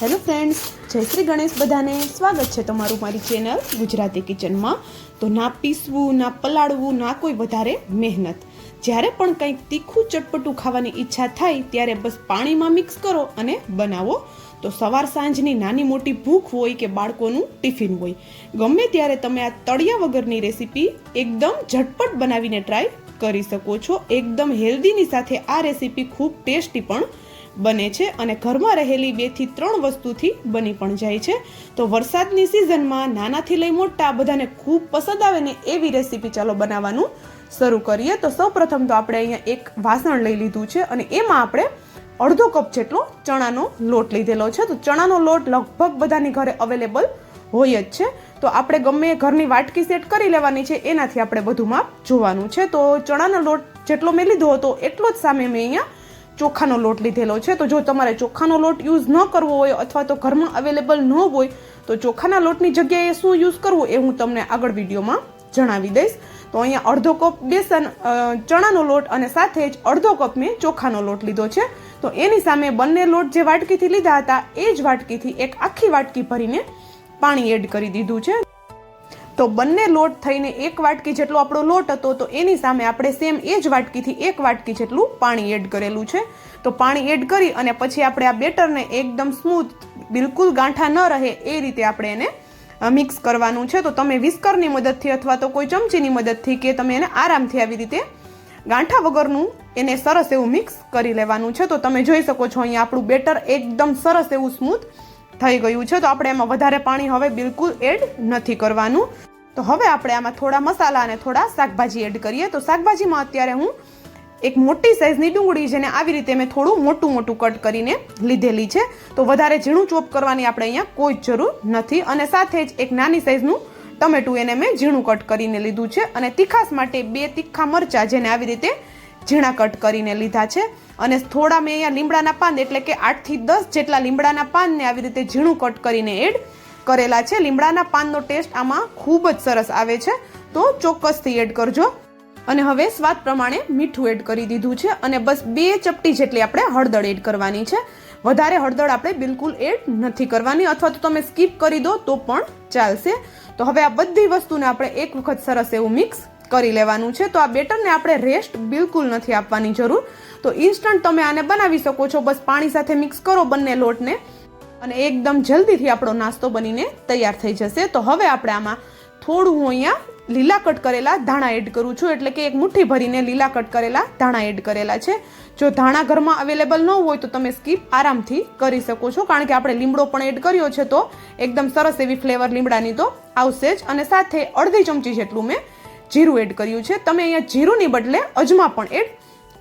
Hello friends, જય શ્રી ગણેશ. બધાને સ્વાગત છે તમારું મારી ચેનલ ગુજરાતી કિચનમાં. તો ના પીસવું, ના પલાળવું, ના કોઈ વધારે મહેનત. જ્યારે પણ કંઈક તીખું ચટપટું ખાવાની ઈચ્છા થાય ત્યારે બસ પાણીમાં મિક્સ કરો અને બનાવો. તો સવાર સાંજની નાની મોટી ભૂખ હોય કે બાળકોનું ટિફિન હોય, ગમે ત્યારે તમે આ તળિયા વગરની રેસીપી એકદમ ઝટપટ બનાવીને ટ્રાય કરી શકો છો. એકદમ હેલ્ધીની સાથે આ રેસીપી ખૂબ ટેસ્ટી પણ બને છે અને ઘરમાં રહેલી 2 થી 3 વસ્તુથી બની પણ જાય છે. તો વરસાદની સિઝનમાં નાનાથી લઈ મોટા બધાને ખૂબ પસંદ આવે ને એવી રેસીપી ચાલો બનાવવાનું શરૂ કરીએ. તો સૌપ્રથમ તો આપણે અહીંયા એક વાસણ લઈ લીધું છે અને એમાં આપણે અડધો કપ જેટલો ચણાનો લોટ લીધેલો છે. તો ચણાનો લોટ લગભગ બધાની ઘરે અવેલેબલ હોય જ છે. તો આપણે ગમે ઘરની વાટકી સેટ કરી લેવાની છે, એનાથી આપણે બધું માપ જોવાનું છે. તો ચણાનો લોટ જેટલો મેં લીધો હતો એટલો જ સામે મેં અહીંયા ચોખાનો લોટ લીધેલો છે. તો જો તમારે ચોખાનો લોટ યુઝ ન કરવો હોય અથવા તો ઘરમાં અવેલેબલ ન હોય તો ચોખાના લોટની જગ્યાએ શું યુઝ કરવું એ હું તમને આગળ વિડીયોમાં જણાવી દઈશ. તો અહીંયા અડધો કપ બેસન ચણાનો લોટ અને સાથે જ અડધો કપ મેં ચોખાનો લોટ લીધો છે. તો એની સામે બંને લોટ જે વાટકીથી લીધા હતા એ જ વાટકીથી એક આખી વાટકી ભરીને પાણી એડ કરી દીધું છે. તો બંને લોટ થઈને 1 વાટકી જેટલો આપણો લોટ હતો, તો એની સામે આપણે સેમ એ જ વાટકીથી 1 વાટકી જેટલું પાણી એડ કરેલું છે. તો પાણી એડ કરી અને પછી આપણે આ બેટરને એકદમ સ્મૂથ, બિલકુલ ગાંઠા ન રહે એ રીતે આપણે એને મિક્સ કરવાનું છે. તો તમે વિસ્કરની મદદથી અથવા તો કોઈ ચમચીની મદદથી કે તમે એને આરામથી આવી રીતે ગાંઠા વગરનું એને સરસ એવું મિક્સ કરી લેવાનું છે. તો તમે જોઈ શકો છો અહીંયા આપણું બેટર એકદમ સરસ એવું સ્મૂથ થઈ ગયું છે. તો આપણે એમાં વધારે પાણી હવે બિલકુલ એડ નથી કરવાનું. તો હવે આપણે આમાં થોડા મસાલા અને થોડા શાકભાજી એડ કરીએ. તો શાકભાજીમાં અત્યારે હું એક મોટી સાઈઝની ડુંગળી, જેને આવી રીતે મેં થોડું મોટું કટ કરીને લીધેલી છે. તો વધારે ઝીણું ચોપ કરવાની આપણે અહીંયા કોઈ જ જરૂર નથી. અને સાથે જ એક નાની સાઈઝનું ટમેટું, એને મેં ઝીણું કટ કરીને લીધું છે. અને તીખાસ માટે 2 તીખા મરચાં, જેને આવી રીતે ઝીણા કટ કરીને લીધા છે. અને થોડા મેં અહીંયા લીમડાના પાન, એટલે કે 8 થી 10 જેટલા લીમડાના પાનને આવી રીતે ઝીણું કટ કરીને એડ કરેલા છે. લીમડાના પાનનો ટેસ્ટ આમાં ખૂબ જ સરસ આવે છે, તો ચોક્કસથી એડ કરજો. અને હવે સ્વાદ પ્રમાણે મીઠું એડ કરી દીધું છે. અને બસ 2 ચપટી જેટલી આપણે હળદર એડ કરવાની છે. વધારે હળદર આપણે બિલકુલ એડ નથી કરવાની, અથવા તો તમે સ્કીપ કરી દો તો પણ ચાલશે. તો હવે આ બધી વસ્તુને આપણે એક વખત સરસ એવું મિક્સ કરી લેવાનું છે. તો આ બેટરને આપણે રેસ્ટ બિલકુલ નથી આપવાની જરૂર. તો ઇન્સ્ટન્ટ તમે આને બનાવી શકો છો. બસ પાણી સાથે મિક્સ કરો બંને લોટને અને એકદમ જલ્દીથી આપણો નાસ્તો બનીને તૈયાર થઈ જશે. તો હવે આપણે આમાં થોડું હું અહીંયા લીલા કટ કરેલા ધાણા એડ કરું છું, એટલે કે એક મુઠ્ઠી ભરીને લીલા કટ કરેલા ધાણા એડ કરેલા છે. જો ધાણા ઘરમાં અવેલેબલ ન હોય તો તમે સ્કીપ આરામથી કરી શકો છો, કારણ કે આપણે લીમડો પણ એડ કર્યો છે. તો એકદમ સરસ એવી ફ્લેવર લીમડાની તો આવશે જ. અને સાથે અડધી ચમચી જેટલું મેં જીરું એડ કર્યું છે. તમે અહીંયા જીરુંની બદલે અજમા પણ એડ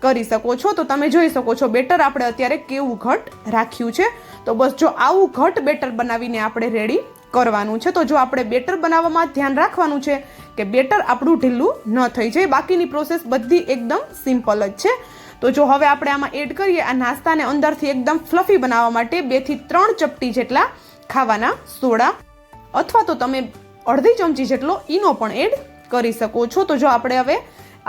કરી શકો છો. તો તમે જોઈ શકો છો બેટર આપણે અત્યારે કેવું ઘટ રાખ્યું છે. તો બસ જો આવું ઘટ બેટર બનાવીને આપણે રેડી કરવાનું છે. તો જો આપણે બેટર બનાવવામાં ધ્યાન રાખવાનું છે કે બેટર આપણું ઢીલું ન થઈ જાય. બાકીની પ્રોસેસ બધી એકદમ સિમ્પલ જ છે. તો જો હવે આપણે આમાં એડ કરીએ આ નાસ્તાને અંદરથી એકદમ ફ્લફી બનાવવા માટે 2 થી 3 ચપટી જેટલા ખાવાના સોડા, અથવા તો તમે અડધી ચમચી જેટલો ઈનો પણ એડ કરી શકો છો. તો જો આપણે હવે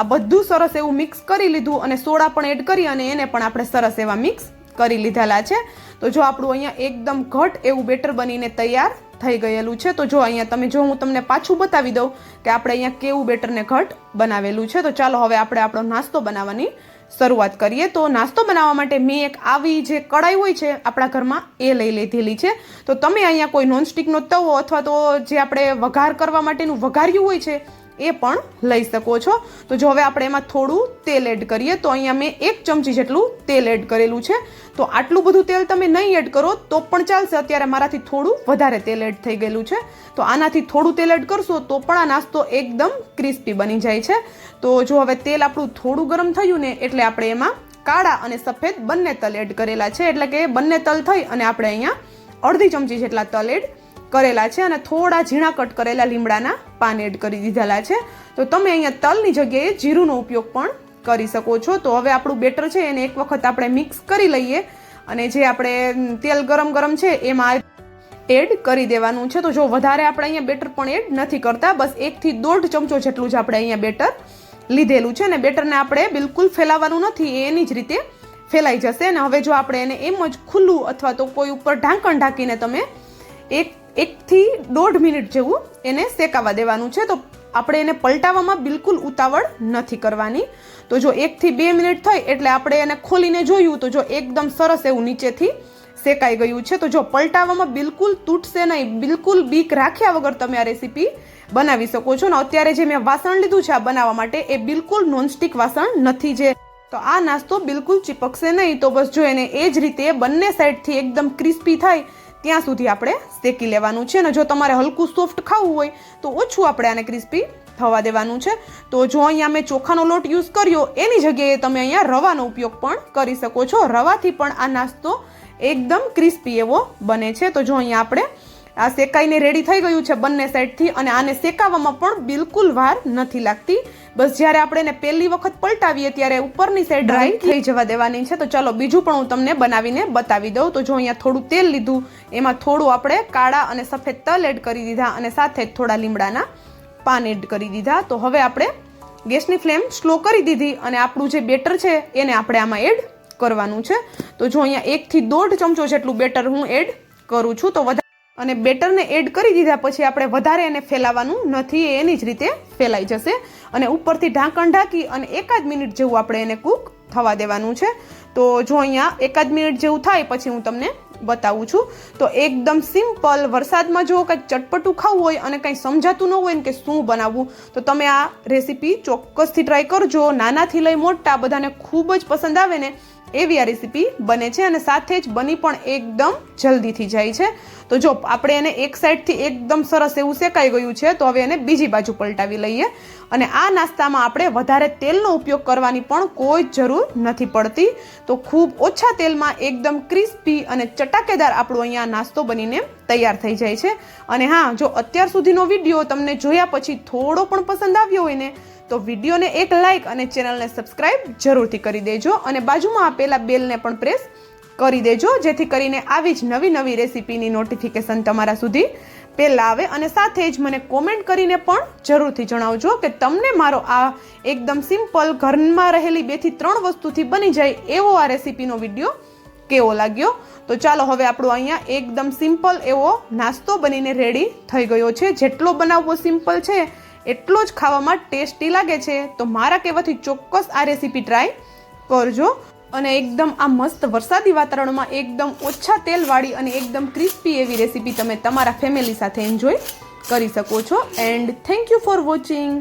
આ બધું સરસ એવું મિક્સ કરી લીધું અને સોડા પણ એડ કરી અને એને પણ આપણે સરસ એવા મિક્સ કરી લીધેલા છે. તો જો આપણું અહીંયા એકદમ ઘટ એવું બેટર બનીને તૈયાર થઈ ગયેલું છે. તો જો અહીંયા તમે જો હું તમને પાછું બતાવી દઉં કે આપણે અહીંયા કેવું બેટરને ઘટ બનાવેલું છે. તો ચાલો હવે આપણે આપણો નાસ્તો બનાવવાની શરૂઆત કરીએ. તો નાસ્તો બનાવવા માટે મેં એક આવી જે કડાઈ હોય છે આપણા ઘરમાં એ લઈ લીધેલી છે. તો તમે અહીંયા કોઈ નોનસ્ટિકનો તવો અથવા તો જે આપણે વઘાર કરવા માટેનું વઘાર્યું હોય છે એ પણ લઈ શકો છો. તો જો હવે આપણે એમાં થોડું તેલ એડ કરીએ. તો અહીંયા મેં 1 ચમચી જેટલું તેલ એડ કરેલું છે. તો આટલું બધું તેલ તમે નહીં એડ કરો તો પણ ચાલશે. અત્યારે મારાથી થોડું વધારે તેલ એડ થઈ ગયેલું છે. તો આનાથી થોડું તેલ એડ કરશો તો પણ આ નાસ્તો એકદમ ક્રિસ્પી બની જાય છે. તો જો હવે તેલ આપણું થોડું ગરમ થયું ને એટલે આપણે એમાં કાળા અને સફેદ બંને તલ એડ કરેલા છે. એટલે કે બંને તલ થઈ અને આપણે અહીંયા અડધી ચમચી જેટલા તલ એડ કરેલા છે અને થોડા ઝીણા કટ કરેલા લીમડાના પાન એડ કરી દીધેલા છે. તો તમે અહીંયા તલની જગ્યાએ જીરુંનો ઉપયોગ પણ કરી શકો છો. તો હવે આપણું બેટર છે એને એક વખત આપણે મિક્સ કરી લઈએ અને જે આપણે તેલ ગરમ છે એમાં એડ કરી દેવાનું છે. તો જો વધારે આપણે અહીંયા બેટર પણ એડ નથી કરતા, બસ 1 થી 1.5 ચમચો જેટલું જ આપણે અહીંયા બેટર લીધેલું છે. અને બેટરને આપણે બિલકુલ ફેલાવવાનું નથી, એની જ રીતે ફેલાઈ જશે. અને હવે જો આપણે એને એમ જ ખુલ્લું અથવા તો કોઈ ઉપર ઢાંકણ ઢાંકીને તમે 1 થી 1.5 મિનિટ જેવું એને શેકાવા દેવાનું છે. તો આપણે એને પલટાવવામાં બિલકુલ ઉતાવળ નથી કરવાની. તો જો 1 થી 2 મિનિટ થઈ એટલે આપણે એને ખોલીને જોયું તો જો એકદમ સરસ એવું નીચેથી શેકાઈ ગયું છે. તો જો પલટાવવામાં બિલકુલ તૂટશે નહીં, બિલકુલ બીક રાખ્યા વગર તમે આ રેસીપી બનાવી શકો છો. ને અત્યારે જે મેં વાસણ લીધું છે આ બનાવવા માટે એ બિલકુલ નોનસ્ટિક વાસણ નથી. જે તો આ નાસ્તો બિલકુલ ચીપકશે નહીં. તો બસ જો એને એ જ રીતે બંને સાઈડથી એકદમ ક્રિસ્પી થાય ત્યાં સુધી આપણે શેકી લેવાનું છે. અને જો તમારે હલકું સોફ્ટ ખાવું હોય તો ઓછું આપણે આને ક્રિસ્પી થવા દેવાનું છે. તો જો અહીંયા મેં ચોખાનો લોટ યુઝ કર્યો એની જગ્યાએ તમે અહીંયા રવાનો ઉપયોગ પણ કરી શકો છો. રવાથી પણ આ નાસ્તો એકદમ ક્રિસ્પી એવો બને છે. તો જો અહીંયા આપણે આ શેકાઈને રેડી થઈ ગયું છે બંને સાઈડથી. અને આને શેકાવામાં પણ બિલકુલ વાર નથી લાગતી. બસ જ્યારે આપણે એને પહેલી વખત પલટાવીએ ત્યારે ઉપરની સાઈડ ડ્રાય થઈ જવા દેવાની છે. તો ચાલો બીજું પણ હું તમને બનાવીને બતાવી દઉં. તો જો અહીંયા થોડું તેલ લીધું, એમાં થોડું આપણે કાળા અને સફેદ તલ એડ કરી દીધા અને સાથે જ થોડા લીમડાના પાન એડ કરી દીધા. તો હવે આપણે ગેસની ફ્લેમ સ્લો કરી દીધી અને આપણું જે બેટર છે એને આપણે આમાં એડ કરવાનું છે. તો જો અહીંયા 1 થી 1.5 ચમચો જેટલું બેટર હું એડ કરું છું. તો અને બેટરને એડ કરી દીધા પછી આપણે વધારે એને ફેલાવવાનું નથી, એની જ રીતે ફેલાઈ જશે. અને ઉપરથી ઢાંકણ ઢાંકી અને 1 મિનિટ જેવું આપણે એને કૂક થવા દેવાનું છે. તો જો અહીંયા 1 મિનિટ જેવું થાય પછી હું તમને બતાવું છું. તો એકદમ સિમ્પલ, વરસાદમાં જો કંઈક ચટપટું ખાવું હોય અને કંઈ સમજાતું ન હોય ને કે શું બનાવવું તો તમે આ રેસીપી ચોક્કસથી ટ્રાય કરજો. નાનાથી લઈ મોટા બધાને ખૂબ જ પસંદ આવે ને એવી આ રેસીપી બને છે. અને સાથે જ બની પણ એકદમ જલ્દીથી જાય છે. તો જો આપણે એને એક સાઈડથી એકદમ સરસ એવું શેકાઈ ગયું છે. તો હવે એને બીજી બાજુ પલટાવી લઈએ. અને આ નાસ્તામાં આપણે વધારે તેલનો ઉપયોગ કરવાની પણ કોઈ જ જરૂર નથી પડતી. તો ખૂબ ઓછા તેલમાં એકદમ ક્રિસ્પી અને ચટાકેદાર આપણો અહીંયા નાસ્તો બનીને તૈયાર થઈ જાય છે. અને હા, જો અત્યાર સુધીનો વિડીયો તમને જોયા પછી થોડો પણ પસંદ આવ્યો હોય ને તો વિડીયોને એક લાઇક અને ચેનલને સબસ્ક્રાઇબ જરૂરથી કરી દેજો. અને બાજુમાં આપેલા બેલને પણ પ્રેસ કરી દેજો જેથી કરીને આવી જ નવી નવી રેસીપીની નોટિફિકેશન તમારા સુધી પહેલાં આવે. અને સાથે જ મને કોમેન્ટ કરીને પણ જરૂરથી જણાવજો કે તમને મારો આ એકદમ સિમ્પલ ઘરમાં રહેલી 2 થી 3 વસ્તુથી બની જાય એવો આ રેસીપીનો વિડીયો કેવો લાગ્યો. તો ચાલો હવે આપણો અહીંયા એકદમ સિમ્પલ એવો નાસ્તો બનીને રેડી થઈ ગયો છે. જેટલો બનાવવો સિમ્પલ છે એટલો જ ખાવામાં ટેસ્ટી લાગે છે. તો મારા કહેવાથી ચોક્કસ આ રેસીપી ટ્રાય કરજો. અને એકદમ આ મસ્ત વરસાદી વાતાવરણમાં એકદમ ઓછા તેલવાળી અને એકદમ ક્રિસ્પી એવી રેસીપી તમે તમારા ફેમિલી સાથે એન્જોય કરી શકો છો. And thank you for watching.